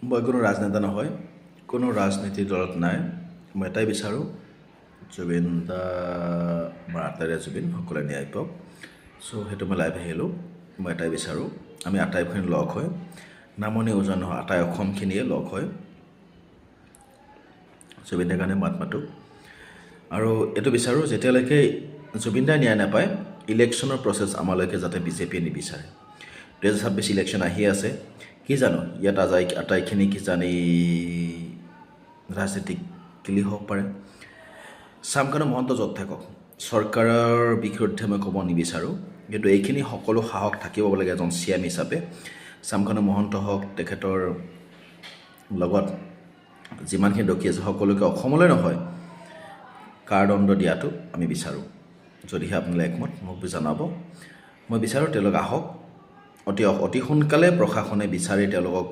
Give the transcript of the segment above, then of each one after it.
মই কোনো ৰাজনেতা নহয়, কোনো ৰাজনীতিৰ দলত নাই। মই এটাই বিচাৰোঁ, জুবিন দা আমাৰ আটাইৰে জুবিন, সকলোৱে ন্যায় পাওক। চ' সেইটো মই লাইভ আহিলোঁ। মই এটাই বিচাৰোঁ, আমি আটাইখিনি লগ হৈ, নামনি উজনি নহয় আটাই অসমখিনিয়ে লগ হৈ জুবিন দাৰ কাৰণে মাত মাতোঁ। আৰু এইটো বিচাৰোঁ, যেতিয়ালৈকে জুবিন দাই ন্যায় নাপায়, ইলেকশ্যনৰ প্ৰচেছ আমালৈকে যাতে বিজেপিয়ে নিবিচাৰে। 2026 ইলেকশ্যন আহি আছে, কি জানো ইয়াত আটাইখিনি কিজানি ৰাজনীতিক কিলি হ'ব পাৰে। শ্যামকানু মহন্ত য'ত থাকক, চৰকাৰৰ বিৰুদ্ধে মই ক'ব নিবিচাৰোঁ, কিন্তু এইখিনি সকলো সাহস থাকিব লাগে এজন চিএম হিচাপে। শ্যামকানু মহন্ত হওক, তেখেতৰ লগত যিমানখিনি দকী আছে সকলোকে অসমলৈ নহয় কাৰাদণ্ড দিয়াটো আমি বিচাৰোঁ। যদিহে আপোনালোকে একমত মোক জনাব। মই বিচাৰোঁ তেওঁলোক আহক, অতি সোনকালে প্ৰশাসনে বিচাৰি তেওঁলোকক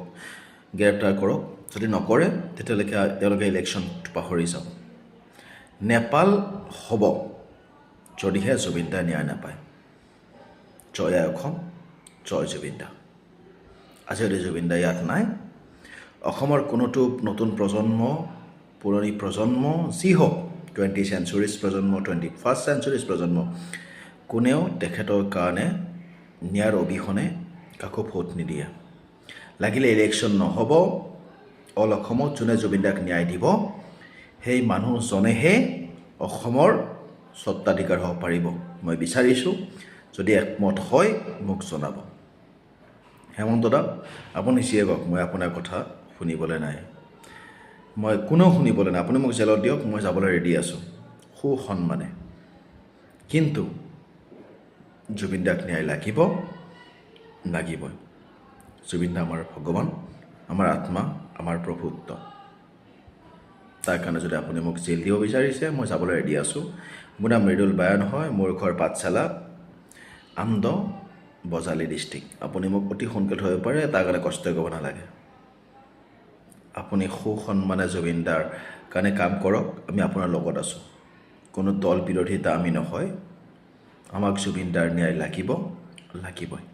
গ্ৰেপ্তাৰ কৰক। যদি নকৰে তেতিয়ালৈকে তেওঁলোকে ইলেকশ্যন পাহৰি যাওক। নেপাল হ'ব যদিহে জুবিন দাই ন্যায় নাপায়। জয় আই অসম, জয় জুবিন দা। আজি যদি জুবিন দা ইয়াত নাই, অসমৰ কোনোটো নতুন প্ৰজন্ম, পুৰণি প্ৰজন্ম যি হওক, 20th centuries প্ৰজন্ম, 21st centuries প্ৰজন্ম, কোনেও তেখেতৰ কাৰণে ন্যায়ৰ অবিহনে কাকো ভোট নিদিয়ে। লাগিলে ইলেকশ্যন নহ'ব, অল অসমত যোনে জুবিন দাক ন্যায় দিব, সেই মানুহজনেহে অসমৰ স্বত্বাধিকাৰ হ'ব পাৰিব। মই বিচাৰিছোঁ, যদি একমত হয় মোক জনাব। হেমন্ত দা, আপুনি যিয়ে কওক, মই আপোনাৰ কথা শুনিবলৈ নাই, মই কোনেও শুনিবলৈ নাই। আপুনি মোক জেলত দিয়ক, মই যাবলৈ ৰেডি আছোঁ সুসন্মানে। কিন্তু জুবিন দাক ন্যায় লাগিবই। জুবিন দা আমাৰ ভগৱান, আমাৰ আত্মা, আমাৰ প্ৰভুত্ব। তাৰ কাৰণে যদি আপুনি মোক জেল দিব বিচাৰিছে, মই যাবলৈ ৰেডি আছোঁ। মোৰ নাম মৃদুল বায়ান হয়, মোৰ ঘৰ পাঠশালা, আমদ, বজালী ডিষ্ট্ৰিক্ট। আপুনি মোক অতি সোনকালে ধৰিব পাৰে, তাৰ কাৰণে কষ্ট কৰিব নালাগে। আপুনি সুসন্মানে জুবিন দাৰ কাৰণে কাম কৰক, আমি আপোনাৰ লগত আছোঁ। কোনো দল বিৰোধিতা আমি নহয়। আমাক জুবিন দাৰ ন্যায় লাগিবই।